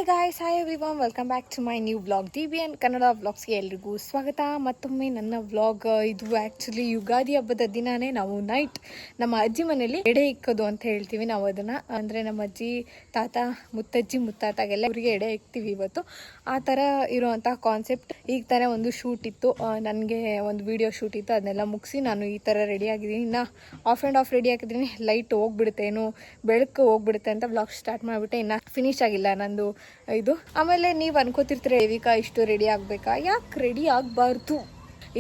Hi guys, hi everyone, welcome back to my new vlog. DBN Kannada ವ್ಲಾಗ್ಸ್ಗೆ ಎಲ್ರಿಗೂ ಸ್ವಾಗತ. ಮತ್ತೊಮ್ಮೆ ನನ್ನ ವ್ಲಾಗ್. ಇದು ಆ್ಯಕ್ಚುಲಿ ಯುಗಾದಿ ಹಬ್ಬದ ದಿನಾನೇ ನಾವು ನೈಟ್ ನಮ್ಮ ಅಜ್ಜಿ ಮನೇಲಿ ಎಡೆ ಇಕ್ಕೋದು ಅಂತ ಹೇಳ್ತೀವಿ ನಾವು ಅದನ್ನು. ಅಂದರೆ ನಮ್ಮ ಅಜ್ಜಿ, ತಾತ, ಮುತ್ತಜ್ಜಿ, ಮುತ್ತಾತಗೆಲ್ಲ ಇವರಿಗೆ ಎಡೆ ಇಕ್ತೀವಿ ಇವತ್ತು. ಆ ಥರ ಇರೋವಂಥ ಕಾನ್ಸೆಪ್ಟ್. ಈಗ ತಾನೇ ಒಂದು ಶೂಟ್ ಇತ್ತು, ನನಗೆ ಒಂದು ವಿಡಿಯೋ ಶೂಟ್ ಇತ್ತು, ಅದನ್ನೆಲ್ಲ ಮುಗಿಸಿ ನಾನು ಈ ಥರ ರೆಡಿ ಆಗಿದ್ದೀನಿ. ಇನ್ನು ಆಫ್ ಆ್ಯಂಡ್ ಆಫ್ ರೆಡಿ ಆಗಿದ್ದೀನಿ. ಲೈಟ್ ಹೋಗ್ಬಿಡುತ್ತೆ, ಏನು ಬೆಳಕು ಹೋಗ್ಬಿಡುತ್ತೆ ಅಂತ ವ್ಲಾಗ್ ಸ್ಟಾರ್ಟ್ ಮಾಡಿಬಿಟ್ಟೆ. ಇನ್ನು ಫಿನಿಶ್ ಆಗಿಲ್ಲ ನಂದು ಇದು. ಆಮೇಲೆ ನೀವು ಅನ್ಕೋತಿರ್ತೀರ, ದೇವಿಕಾ ಇಷ್ಟು ರೆಡಿ ಆಗಬೇಕಾ? ಯಾಕೆ ರೆಡಿ ಆಗಬಾರ್ದು?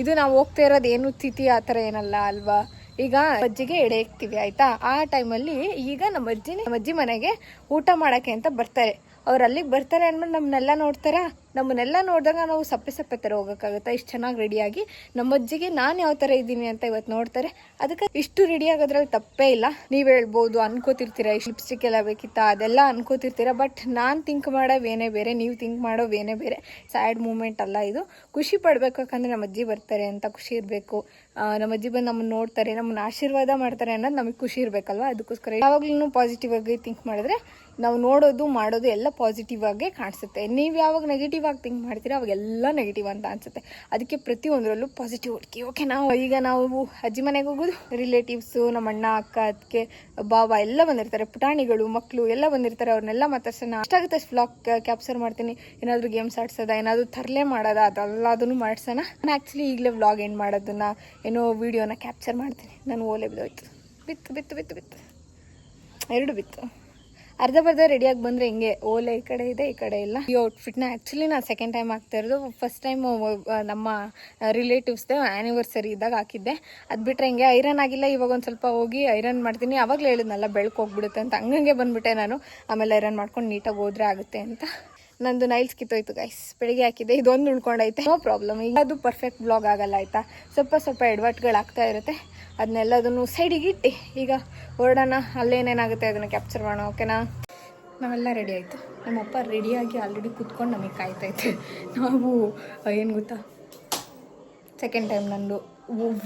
ಇದು ನಾವು ಹೋಗ್ತಾ ಇರೋದು ಏನು ತಿಥಿ ಆ ಥರ ಏನಲ್ಲ ಅಲ್ವಾ. ಈಗ ಅಜ್ಜಿಗೆ ಎಡೆ ಇಕ್ತೀವಿ ಆಯಿತಾ. ಆ ಟೈಮಲ್ಲಿ ಈಗ ನಮ್ಮ ಅಜ್ಜಿ ಮನೆಗೆ ಊಟ ಮಾಡೋಕ್ಕೆ ಅಂತ ಬರ್ತಾರೆ. ಅವ್ರು ಅಲ್ಲಿಗೆ ಬರ್ತಾರೆ ಅಂದ್ಮೇಲೆ ನಮ್ಮನ್ನೆಲ್ಲ ನೋಡ್ತಾರ. ನಮ್ಮನ್ನೆಲ್ಲ ನೋಡಿದಾಗ ನಾವು ಸಪ್ಪೆ ಥರ ಹೋಗೋಕ್ಕಾಗುತ್ತಾ? ಇಷ್ಟು ಚೆನ್ನಾಗಿ ರೆಡಿಯಾಗಿ ನಮ್ಮ ಅಜ್ಜಿಗೆ ನಾನು ಯಾವ ಥರ ಇದ್ದೀನಿ ಅಂತ ಇವತ್ತು ನೋಡ್ತಾರೆ. ಅದಕ್ಕೆ ಇಷ್ಟು ರೆಡಿ ಆಗೋದ್ರಲ್ಲಿ ತಪ್ಪೇ ಇಲ್ಲ. ನೀವು ಹೇಳ್ಬೋದು, ಅನ್ಕೋತಿರ್ತೀರ ಲಿಪ್ಸ್ಟಿಕ್ ಎಲ್ಲ ಬೇಕಿತ್ತಾ ಅದೆಲ್ಲ ಅನ್ಕೋತಿರ್ತೀರ. ಬಟ್ ನಾನು ಥಿಂಕ್ ಮಾಡೋವೇನೇ ಬೇರೆ, ನೀವು ಥಿಂಕ್ ಮಾಡೋವೇನೇ ಬೇರೆ. ಸ್ಯಾಡ್ ಮೂಮೆಂಟ್ ಅಲ್ಲ ಇದು. ಖುಷಿ ಪಡಬೇಕು, ಯಾಕಂದರೆ ನಮ್ಮ ಅಜ್ಜಿ ಬರ್ತಾರೆ ಅಂತ ಖುಷಿ ಇರಬೇಕು. ನಮ್ಮ ಅಜ್ಜಿ ಬಂದು ನಮ್ಮನ್ನು ನೋಡ್ತಾರೆ, ನಮ್ಮನ್ನು ಆಶೀರ್ವಾದ ಮಾಡ್ತಾರೆ ಅನ್ನೋದು ನಮಗೆ ಖುಷಿ ಇರಬೇಕಲ್ವ. ಅದಕ್ಕೋಸ್ಕರ ಯಾವಾಗಲೂ ಪಾಸಿಟಿವ್ ಆಗಿ ಥಿಂಕ್ ಮಾಡಿದ್ರೆ ನಾವು ನೋಡೋದು ಮಾಡೋದು ಎಲ್ಲ ಪಾಸಿಟಿವ್ ಆಗೇ ಕಾಣಿಸುತ್ತೆ. ನೀವು ಯಾವಾಗ ನೆಗೆಟಿವ್ ಆಗಿ ಥಿಂಕ್ ಮಾಡ್ತೀರಾ ಅವಾಗೆಲ್ಲ ನೆಗೆಟಿವ್ ಅಂತ ಅನಿಸುತ್ತೆ. ಅದಕ್ಕೆ ಪ್ರತಿಯೊಂದರಲ್ಲೂ ಪಾಸಿಟಿವ್ ಹುಡುಕಿ. ಓಕೆ, ನಾವು ಅಜ್ಜಿ ಮನೆಗೆ ಹೋಗೋದು, ರಿಲೇಟಿವ್ಸು, ನಮ್ಮ ಅಣ್ಣ, ಅಕ್ಕ, ಅದಕ್ಕೆ ಬಾಬಾ ಎಲ್ಲ ಬಂದಿರ್ತಾರೆ, ಪುಟಾಣಿಗಳು, ಮಕ್ಕಳು ಎಲ್ಲ ಬಂದಿರ್ತಾರೆ. ಅವ್ರನ್ನೆಲ್ಲ ಮಾತಾಡ್ಸೋಣ. ಅಷ್ಟಾಗುತ್ತೆ ಅಷ್ಟು ವ್ಲಾಗ್ ಕ್ಯಾಪ್ಚರ್ ಮಾಡ್ತೀನಿ. ಏನಾದರೂ ಗೇಮ್ಸ್ ಆಡ್ಸೋದ, ಏನಾದರೂ ತರಲೆ ಮಾಡೋದ, ಅದೆಲ್ಲದನ್ನು ಮಾಡಿಸೋಣ. ನಾನು ಆ್ಯಕ್ಚುಲಿ ಈಗಲೇ ವ್ಲಾಗ್ ಏನು ಮಾಡೋದನ್ನ ಏನೋ ವೀಡಿಯೋನ ಕ್ಯಾಪ್ಚರ್ ಮಾಡ್ತೀನಿ. ನಾನು ಓಲೆ ಬಿದ್ದೋಯ್ತು, ಬಿತ್ತು ಎರಡು ಬಿತ್ತು. ಅರ್ಧ ಬರ್ಧ ರೆಡಿಯಾಗಿ ಬಂದರೆ ಹಿಂಗೆ ಓಲೆ ಈ ಕಡೆ ಇದೆ, ಈ ಕಡೆ ಇಲ್ಲ. ಈ ಔಟ್ಫಿಟ್ನ ಆ್ಯಕ್ಚುಲಿ ನಾನು ಸೆಕೆಂಡ್ ಟೈಮ್ ಹಾಕ್ತಾ ಇರೋದು. ಫಸ್ಟ್ ಟೈಮ್ ನಮ್ಮ ರಿಲೇಟಿವ್ಸ್ದೆ ಆ್ಯನಿವರ್ಸರಿ ಇದ್ದಾಗ ಹಾಕಿದ್ದೆ. ಅದು ಬಿಟ್ಟರೆ ಹಿಂಗೆ ಐರನ್ ಆಗಿಲ್ಲ. ಇವಾಗ ಒಂದು ಸ್ವಲ್ಪ ಹೋಗಿ ಐರನ್ ಮಾಡ್ತೀನಿ. ಆವಾಗಲೇ ಹೇಳಿದ್ನಲ್ಲ ಬೆಳಕು ಹೋಗ್ಬಿಡುತ್ತೆ ಅಂತ, ಹಂಗಂಗೆ ಬಂದುಬಿಟ್ಟೆ ನಾನು. ಆಮೇಲೆ ಐರನ್ ಮಾಡ್ಕೊಂಡು ನೀಟಾಗಿ ಹೋದ್ರೆ ಆಗುತ್ತೆ ಅಂತ. ನಂದು ನೈಲ್ಸ್ ಕಿತ್ತೋಯ್ತು ಗೈಸ್, ಬೆಳಿಗ್ಗೆ ಹಾಕಿದ್ದೆ, ಇದೊಂದು ಉಳ್ಕೊಂಡೈತೆ. No problem. ಈಗ ಅದು ಪರ್ಫೆಕ್ಟ್ ಬ್ಲಾಗ್ ಆಗಲ್ಲ ಆಯಿತಾ. ಸ್ವಲ್ಪ ಎಡವಟ್ಗಳಾಗ್ತಾ ಇರುತ್ತೆ. ಅದನ್ನೆಲ್ಲದನ್ನು ಸೈಡಿಗೆ ಇಟ್ಟು ಈಗ ಹೊರಡೋಣ. ಅಲ್ಲೇನೇನಾಗುತ್ತೆ ಅದನ್ನು ಕ್ಯಾಪ್ಚರ್ ಮಾಡೋಣ. ಓಕೆನಾ? ನಾವೆಲ್ಲ ರೆಡಿ ಆಯಿತು. ನಮ್ಮಪ್ಪ ರೆಡಿಯಾಗಿ ಆಲ್ರೆಡಿ ಕೂತ್ಕೊಂಡು ನಮಗೆ ಕಾಯ್ತೈತೆ. ನಾವು ಏನು ಗೊತ್ತಾ, ಸೆಕೆಂಡ್ ಟೈಮ್ ನಂದು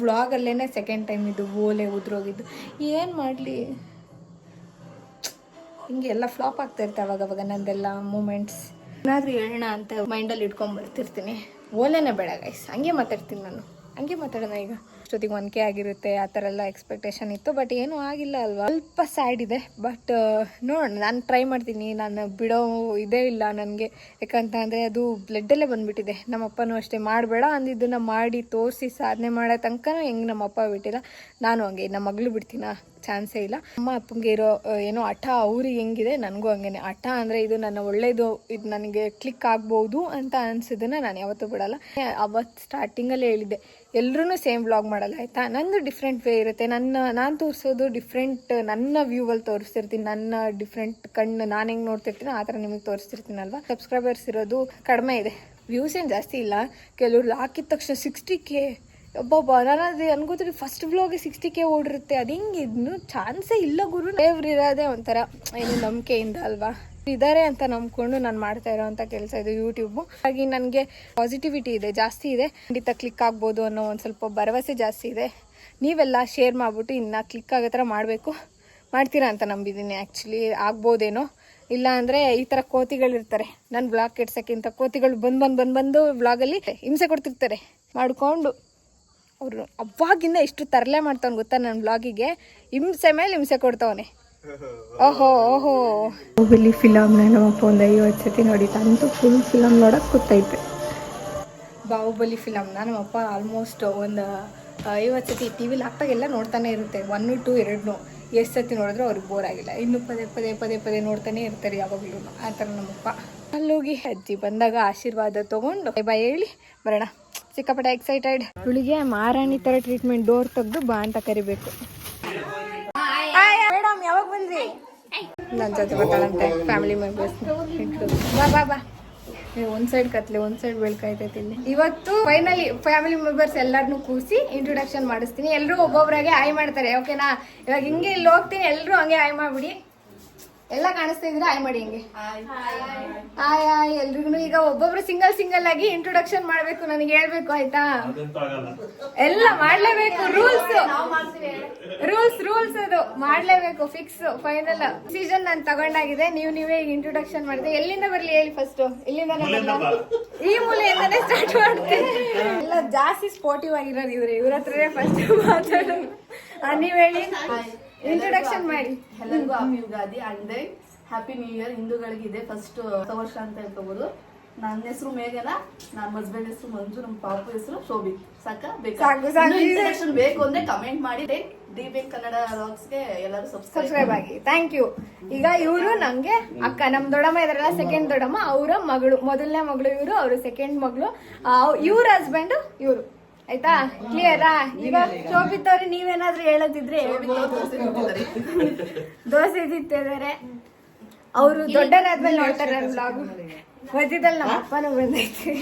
ವ್ಲಾಗಲ್ಲೇ ಸೆಕೆಂಡ್ ಟೈಮ್ ಇದು ಓಲೆ ಉದ್ರೋಗಿದ್ದು. ಏನು ಮಾಡಲಿ, ಹಿಂಗೆ ಎಲ್ಲ ಫ್ಲಾಪ್ ಆಗ್ತಾ ಇರ್ತೆ ಅವಾಗವಾಗ ನಂದೆಲ್ಲ ಮೂಮೆಂಟ್ಸ್. ಏನಾದರೂ ಹೇಳೋಣ ಅಂತ ಮೈಂಡಲ್ಲಿ ಇಟ್ಕೊಂಡ್ಬರ್ತಿರ್ತೀನಿ. ಓಲೆನೇ ಬೇಡ ಗೈಸ್, ಹಂಗೆ ಮಾತಾಡ್ತೀನಿ ನಾನು. ಹಂಗೆ ಮಾತಾಡೋಣ. ಈಗ ಅಷ್ಟೊತ್ತಿಗೆ 1K ಆಗಿರುತ್ತೆ ಆ ಥರ ಎಲ್ಲ ಎಕ್ಸ್ಪೆಕ್ಟೇಷನ್ ಇತ್ತು. ಬಟ್ ಏನೂ ಆಗಿಲ್ಲ ಅಲ್ವಾ. ಸ್ವಲ್ಪ ಸ್ಯಾಡ್ ಇದೆ. ಬಟ್ ನೋಡೋಣ, ನಾನು ಟ್ರೈ ಮಾಡ್ತೀನಿ. ನಾನು ಬಿಡೋ ಇದೇ ಇಲ್ಲ ನನಗೆ. ಯಾಕಂತ ಅಂದರೆ ಅದು ಬ್ಲಡ್ಡಲ್ಲೇ ಬಂದುಬಿಟ್ಟಿದೆ. ನಮ್ಮಪ್ಪನೂ ಅಷ್ಟೇ, ಮಾಡಬೇಡ ಅಂದಿದ್ದನ್ನು ಮಾಡಿ ತೋರಿಸಿ ಸಾಧನೆ ಮಾಡೋ ತನಕ ಹೆಂಗೆ ನಮ್ಮಪ್ಪ ಬಿಟ್ಟಿಲ್ಲ, ನಾನು ಹಂಗೆ. ನಮ್ಮ ಮಗಳು ಬಿಡ್ತೀನ? ಚಾನ್ಸೇ ಇಲ್ಲ. ಅಮ್ಮ ಅಪ್ಪಂಗೆ ಇರೋ ಏನೋ ಹಠ ಅವ್ರಿಗೆ ಹೆಂಗಿದೆ ನನಗೂ ಹಂಗೇನೆ. ಹಠ ಅಂದರೆ ಇದು ನನ್ನ ಒಳ್ಳೇದು, ಇದು ನನಗೆ ಕ್ಲಿಕ್ ಆಗ್ಬೋದು ಅಂತ ಅನಿಸಿದ್ದನ್ನು ನಾನು ಯಾವತ್ತೂ ಬಿಡಲ್ಲ. ಅವತ್ತು ಸ್ಟಾರ್ಟಿಂಗಲ್ಲೇ ಹೇಳಿದ್ದೆ, ಎಲ್ಲರೂ ಸೇಮ್ ವ್ಲಾಗ್ ಮಾಡಲ್ಲ ಆಯಿತಾ. ನಂದು ಡಿಫ್ರೆಂಟ್ ವೇ ಇರುತ್ತೆ. ನಾನು ತೋರಿಸೋದು ಡಿಫ್ರೆಂಟ್, ನನ್ನ ವ್ಯೂವಲ್ಲಿ ತೋರಿಸ್ತಿರ್ತೀನಿ. ನನ್ನ ಡಿಫ್ರೆಂಟ್ ಕಣ್ಣು ನಾನು ಹೆಂಗೆ ನೋಡ್ತಿರ್ತೀನಿ ಆ ಥರ ನಿಮಗೆ ತೋರಿಸ್ತಿರ್ತೀನಲ್ವ. ಸಬ್ಸ್ಕ್ರೈಬರ್ಸ್ ಇರೋದು ಕಡಿಮೆ ಇದೆ, ವ್ಯೂಸ್ ಏನು ಜಾಸ್ತಿ ಇಲ್ಲ. ಕೆಲವ್ರು ಹಾಕಿದ ತಕ್ಷಣ 60K. ಒಬ್ಬೊಬ್ಬ ನಾನು ಅದು ಅನ್ಕೋತೀರಿ ಫಸ್ಟ್ ವ್ಲಾಗೆ 60K ಓಡಿರುತ್ತೆ. ಅದು ಹೆಂಗೆ? ಇದನ್ನು ಚಾನ್ಸೇ ಇಲ್ಲ ಗುರು. ದೇವ್ರು ಇರೋದೇ ಒಂಥರ ಏನು ನಂಬಿಕೆಯಿಂದ ಅಲ್ವಾ. ಇದ್ದಾರೆ ಅಂತ ನಂಬ್ಕೊಂಡು ನಾನು ಮಾಡ್ತಾ ಇರೋವಂಥ ಕೆಲಸ ಇದು ಯೂಟ್ಯೂಬು. ಹಾಗಾಗಿ ನನಗೆ ಪಾಸಿಟಿವಿಟಿ ಇದೆ, ಜಾಸ್ತಿ ಇದೆ. ಖಂಡಿತ ಕ್ಲಿಕ್ ಆಗ್ಬೋದು ಅನ್ನೋ ಒಂದು ಸ್ವಲ್ಪ ಭರವಸೆ ಜಾಸ್ತಿ ಇದೆ. ನೀವೆಲ್ಲ ಶೇರ್ ಮಾಡಿಬಿಟ್ಟು ಇನ್ನು ಕ್ಲಿಕ್ ಆಗೋ ಥರ ಮಾಡ್ತೀರಾ ಅಂತ ನಂಬಿದ್ದೀನಿ. ಆ್ಯಕ್ಚುಲಿ ಆಗ್ಬೋದೇನೋ. ಇಲ್ಲ ಅಂದರೆ ಈ ಥರ ಕೋತಿಗಳಿರ್ತಾರೆ, ನನ್ನ ವ್ಲಾಗ್ ಕೆಡ್ಸೋಕ್ಕಿಂತ ಕೋತಿಗಳು ಬಂದು ವ್ಲಾಗಲ್ಲಿ ಹಿಂಸೆ ಕೊಡ್ತಿರ್ತಾರೆ ಮಾಡಿಕೊಂಡು. ಅವರು ಅವಾಗಿಂದ ಎಷ್ಟು ತರಲೆ ಮಾಡ್ತಾವನು ಗೊತ್ತಾ ನನ್ನ ವ್ಲಾಗಿಗೆ. ಹಿಂಸೆ ಮೇಲೆ ಹಿಂಸೆ ಕೊಡ್ತಾವನೆ. ಓಹೋ ಬಾಹುಬಲಿ ಫಿಲಮ್ನ ನಮ್ಮಪ್ಪ ಒಂದು 50 ಸತಿ ನೋಡಿತ್ತು. ಅಂತೂ ಫುಲ್ ಫಿಲಮ್ ನೋಡೋಕೆ ಕೂತೈತೆ. ಬಾಹುಬಲಿ ಫಿಲಮ್ನ ನಮ್ಮಪ್ಪ ಆಲ್ಮೋಸ್ಟ್ ಒಂದು 50 ಸತಿ ಟಿ ವಿಲಿ ಹಾಕ್ದಾಗೆಲ್ಲ ನೋಡ್ತಾನೆ ಇರುತ್ತೆ. 1, 2, 2 ಎಷ್ಟು ಸತಿ ನೋಡಿದ್ರು ಅವ್ರಿಗೆ ಬೋರ್ ಆಗಿಲ್ಲ. ಇನ್ನೂ ಪದೇ ನೋಡ್ತಾನೆ ಇರ್ತಾರೆ ಯಾವಾಗಲೂ. ಆ ಥರ ನಮ್ಮಪ್ಪ. ಅಲ್ಲೋಗಿ ಅಜ್ಜಿ ಬಂದಾಗ ಆಶೀರ್ವಾದ ತೊಗೊಂಡು ಬಾಯ್ ಹೇಳಿ ಬರೋಣ. ಸಿಕ್ಕಾಪಟ್ಟೆ ಎಕ್ಸೈಟೆಡ್. ಇವಳಿಗೆ ಮಹಾರಾಣಿ ಥರ ಟ್ರೀಟ್ಮೆಂಟ್, ಡೋರ್ ತೆಗೆದು ಬಾ ಅಂತ ಕರಿಬೇಕು. ಮೇಡಮ್ ಯಾವಾಗ ಬಂದ್ರಿ? ನನ್ನ ಜೊತೆ ಬರ್ತಾಳಂತೆ ಫ್ಯಾಮಿಲಿ ಮೆಂಬರ್ಸ್. ಬಾ ಒಂದು ಸೈಡ್ ಕತ್ಲೆ, ಒಂದು ಸೈಡ್ ಬೆಳ್ಕಾಯ್ತೈತಿ ಇಲ್ಲಿ. ಇವತ್ತು ಫೈನಲಿ ಫ್ಯಾಮಿಲಿ ಮೆಂಬರ್ಸ್ ಎಲ್ಲರನ್ನೂ ಕೂರಿಸಿ ಇಂಟ್ರೊಡಕ್ಷನ್ ಮಾಡಿಸ್ತೀನಿ. ಎಲ್ಲರೂ ಒಬ್ಬೊಬ್ಬರಾಗೆ ಆಯ್ ಮಾಡ್ತಾರೆ. ಓಕೆನಾ? ಇವಾಗ ಹಿಂಗೆ ಇಲ್ಲಿ ಹೋಗ್ತೀನಿ, ಎಲ್ಲರೂ ಹಂಗೆ ಆಯ್ ಮಾಡಿಬಿಡಿ. ಎಲ್ಲ ಕಾಣಿಸ್ತಾ ಇದ್ರೆ ಆಯ್ ಮಾಡಿ ಹಿಂಗೆ ಆಯ್ ಆಯ್ ಎಲ್ರಿಗೂ. ಈಗ ಒಬ್ಬೊಬ್ರು ಸಿಂಗಲ್ ಆಗಿ ಇಂಟ್ರೊಡಕ್ಷನ್ ಮಾಡ್ಬೇಕು, ನನಗೆ ಹೇಳ್ಬೇಕು ಆಯ್ತಾ? ಎಲ್ಲ ಮಾಡ್ಲೇಬೇಕು, ರೂಲ್ಸ್ ಅದು ಮಾಡ್ಲೇಬೇಕು, ಫಿಕ್ಸ್ ಫೈನಲ್ ಡಿಸಿಷನ್ ನಾನು ತಗೊಂಡಾಗಿದೆ. ನೀವೇ ಈಗ ಇಂಟ್ರೊಡಕ್ಷನ್ ಮಾಡಿದೆ. ಎಲ್ಲಿಂದ ಬರ್ಲಿ ಹೇಳಿ ಫಸ್ಟ್? ಇಲ್ಲಿಂದಾನೆ ಬರ್ಲಾ? ಈ ಮೂಲೆಯಿಂದಾನೆ ಸ್ಟಾರ್ಟ್ ಮಾಡ್ತೇನೆ. ಎಲ್ಲ ಜಾಸ್ತಿ ಸ್ಪೋರ್ಟಿವ್ ಆಗಿರೋದು ಇವ್ರ ಹತ್ರನೇ ಫಸ್ಟ್ ಮಾತಾಡೋದು. ನೀವ್ ಹೇಳಿ, ಇಂಟ್ರೊಡಕ್ಷನ್ ಮಾಡಿ. ಎಲ್ಲರಿಗೂ happy Ugadi and happy new year. ಹಿಂದೂಗಳಿಗಿದೆ ಫಸ್ಟ್ ಹೊಸ ವರ್ಷ ಅಂತ ಹೇಳ್ಕೋಬಹುದು. ನನ್ನ ಹೆಸರು ಮೇಘನಾ, ನಮ್ಮ ಹಸ್ಬೆಂಡ್ ಹೆಸರು ಮಂಜು, ನಮ್ಮ ಪಾಪು ಹೆಸರು ಶೋಭಿತ್. ಸಾಕು ಇಂಟ್ರೊಡಕ್ಷನ್ ಬೇಕು ಅಂದ್ರೆ ಕಮೆಂಟ್ ಮಾಡಿ. DBN ಕನ್ನಡ ವ್ಲಾಗ್ಸ್ಗೆ ಎಲ್ಲರೂ ಸಬ್ಸ್ಕ್ರೈಬ್ ಆಗಿ. Thank you. ಈಗ ಇವರು ನಂಗೆ ಅಕ್ಕ, ನಮ್ ದೊಡ್ಡಮ್ಮ ಇದಾರಲ್ಲ ಸೆಕೆಂಡ್ ದೊಡ್ಡಮ್ಮ, ಅವರ ಮಗಳು, ಮೊದಲನೇ ಮಗಳು ಇವರು, ಅವರು ಸೆಕೆಂಡ್ ಮಗಳು, ಇವ್ರ ಹಸ್ಬೆಂಡ್ ಇವರು. ಆಯ್ತಾ? ಕ್ಲಿಯರಾ? ಈಗ ಶೋಭಿತ್ ಅವ್ರೆ ನೀವೇನಾದ್ರೂ ಹೇಳೋದಿದ್ರೆ ದೋಸೆ ತಿಂತಿದ್ದಾರೆ. ಅವರು ದೊಡ್ಡರಾದ್ಮೇಲೆ ನೋಡ್ತಾರೆ ನನ್ನ ಬ್ಲಾಗ್. ಮಧ್ಯದಲ್ಲಿ ನಮ್ಮ ಅಪ್ಪನೂ ಬಂದೈತಿ.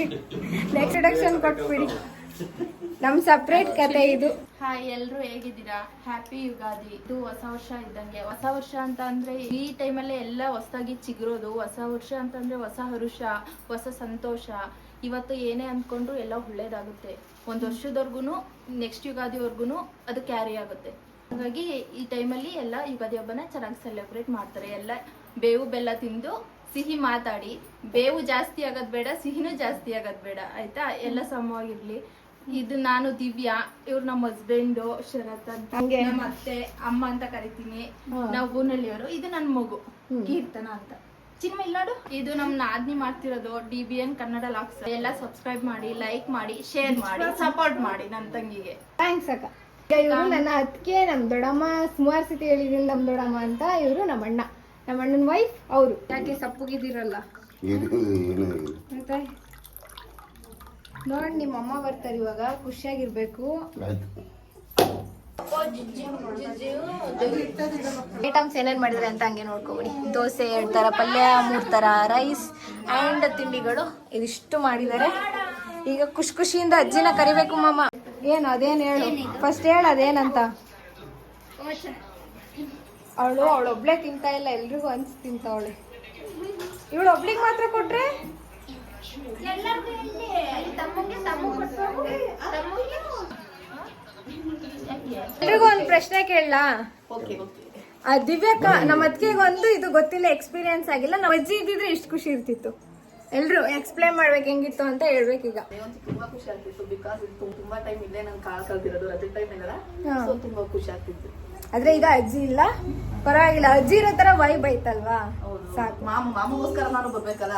ನೆಕ್ಸ್ಟ್ ಇಂಟ್ರೊಡಕ್ಷನ್ ಕೊಟ್ಬಿಡಿ, ನಮ್ ಸಪ್ರೇಟ್ ಕತೆ ಇದು. ಹಾಯ್, ಎಲ್ರು ಹೇಗಿದ್ದೀರಾ? ಹ್ಯಾಪಿ ಯುಗಾದಿ. ಇದು ಹೊಸ ವರ್ಷ ಇದ್ದಂಗೆ. ಹೊಸ ವರ್ಷ ಅಂತ ಅಂದ್ರೆ ಈ ಟೈಮಲ್ಲೇ ಎಲ್ಲ ಹೊಸದಾಗಿ ಚಿಗುರೋದು. ಹೊಸ ವರ್ಷ ಅಂತಂದ್ರೆ ಹೊಸ ಹರುಷ, ಹೊಸ ಸಂತೋಷ. ಇವತ್ತು ಏನೇ ಅಂದ್ಕೊಂಡ್ರು ಎಲ್ಲ ಒಳ್ಳೇದಾಗುತ್ತೆ. ಒಂದು ವರ್ಷದವರ್ಗು ನೆಕ್ಸ್ಟ್ ಯುಗಾದಿವರ್ಗು ಅದು ಕ್ಯಾರಿ ಆಗುತ್ತೆ. ಹಾಗಾಗಿ ಈ ಟೈಮಲ್ಲಿ ಎಲ್ಲ ಯುಗಾದಿ ಹಬ್ಬನ ಚೆನ್ನಾಗಿ ಸೆಲೆಬ್ರೇಟ್ ಮಾಡ್ತಾರೆ. ಎಲ್ಲ ಬೇವು ಬೆಲ್ಲ ತಿಂದು ಸಿಹಿ ಮಾತಾಡಿ. ಬೇವು ಜಾಸ್ತಿ ಆಗೋದ್ ಬೇಡ, ಸಿಹಿನೂ ಜಾಸ್ತಿ ಆಗೋದ್ ಬೇಡ. ಆಯ್ತಾ? ಎಲ್ಲ ಸಮವಾಗಿರ್ಲಿ. ಇದು ನಾನು ದಿವ್ಯಾ, ಇವ್ರು ನಮ್ಮ ಹಸ್ಬೆಂಡು ಶರತ್ ಅಂತ, ನಮ್ಮ ಅತ್ತೆ ಅಮ್ಮ ಅಂತ ಕರಿತೀನಿ. ನಾವು ಬೂನಳ್ಳಿಯವರು. ಇದು ನನ್ನ ಮಗು ಕೀರ್ತನ ಅಂತ. ಚಿನ್ಮ ಇಲ್ಲಾಡು. ಇದು ನಮ್ ನಾದ್ನಿ ಮಾಡ್ತಿರೋದು DBN ಕನ್ನಡ ವ್ಲಾಗ್ಸ್. ಎಲ್ಲ ಸಬ್ಸ್ಕ್ರೈಬ್ ಮಾಡಿ, ಲೈಕ್ ಮಾಡಿ, ಶೇರ್ ಮಾಡಿ, ಸಪೋರ್ಟ್ ಮಾಡಿ ನನ್ನ ತಂಗಿಗೆ. ಥ್ಯಾಂಕ್ಸ್ ಅಕ್ಕ. ಇವರು ನನ್ನ ಅತ್ತಿಗೆ, ನಮ್ ದೊಡ್ಡಮ್ಮ, ಸುಮಾರು ಸತಿ ಹೇಳಿದೀನಿ ನಮ್ ದೊಡ್ಡಮ್ಮ ಅಂತ. ಇವರು ನಮ್ಮ ಅಣ್ಣ, ನಮ್ಮ ಅಣ್ಣನ ವೈಫ್ ಅವರು. ಯಾಕೆ ಸಪ್ಪಗಿದ್ದೀರಲ್ಲ? ನೋಡಿ, ನಿಮ್ಮ ಅಮ್ಮ ಬರ್ತಾರೆ ಇವಾಗ, ಖುಷಿಯಾಗಿರ್ಬೇಕು. ಐಟಮ್ಸ್ ಏನೇನ್ ಮಾಡಿದ್ರೆ ಅಂತ ಹಂಗೆ ನೋಡ್ಕೊಬಿಡಿ. ದೋಸೆ 2 ತರ ಪಲ್ಯ, 3 ತರ ರೈಸ್ ಅಂಡ್ ತಿಂಡಿಗಳು ಇದಿಷ್ಟು ಮಾಡಿದ್ದಾರೆ. ಈಗ ಖುಷಿಯಿಂದ ಅಜ್ಜಿನ ಕರಿಬೇಕು. ಮಾಮ ಏನು ಅದೇನ್ ಹೇಳು, ಫಸ್ಟ್ ಹೇಳ ಅದೇನಂತ. ಅವಳೊಬ್ಳೆ ತಿಂತಾ ಇಲ್ಲ, ಎಲ್ರಿಗೂ ಹಂಚ್ ತಿಂತಾವಳೆ. ಇವಳು ಒಬ್ಳಿಗೆ ಮಾತ್ರ ಕೊಟ್ರೆ ಎಲ್ರಿಗೂ ಒಂದ್ ಪ್ರಶ್ನೆ ಕೇಳಲಾ? ದಿವ್ಯಾಕ್ಕ, ನಮ್ಮ ಅತ್ತಿಗೆಗೆ ಒಂದು ಇದು ಗೊತ್ತಿಲ್ಲ, ಎಕ್ಸ್ಪೀರಿಯನ್ಸ್ ಆಗಿಲ್ಲ. ನಮ್ಮ ಅಜ್ಜಿ ಇದ್ದಿದ್ರೆ ಇಷ್ಟು ಖುಷಿ ಇರ್ತಿತ್ತು. ಎಲ್ರು ಎಕ್ಸ್ಪ್ಲೈನ್ ಮಾಡ್ಬೇಕು ಹೆಂಗಿತ್ತು ಅಂತ ಹೇಳ್ಬೇಕೀಗ. ತುಂಬಾ ಖುಷಿ ಆಗ್ತಿತ್ತು. ಬಿಕಾಸ್ ತುಂಬಾ ಟೈಮ್ ಇಲ್ಲೇ ನಾನು ಕಾಲ್ ಕಲ್ತಿರೋದು, ರಜೆ ಟೈಮ್ ಎಲ್ಲ. ಸೊ ತುಂಬಾ ಖುಷಿ ಆಗ್ತಿತ್ತು. ಆದ್ರೆ ಈಗ ಅಜ್ಜಿ ಇಲ್ಲ, ಪರವಾಗಿಲ್ಲ. ಅಜ್ಜಿ ಇರೋ ತರ ವೈಬ್ ಐತಲ್ವಾ, ಸಾಕು. ಮಾಮಗೋಸ್ಕರ ನಾನು ಬರ್ಬೇಕಲ್ಲ.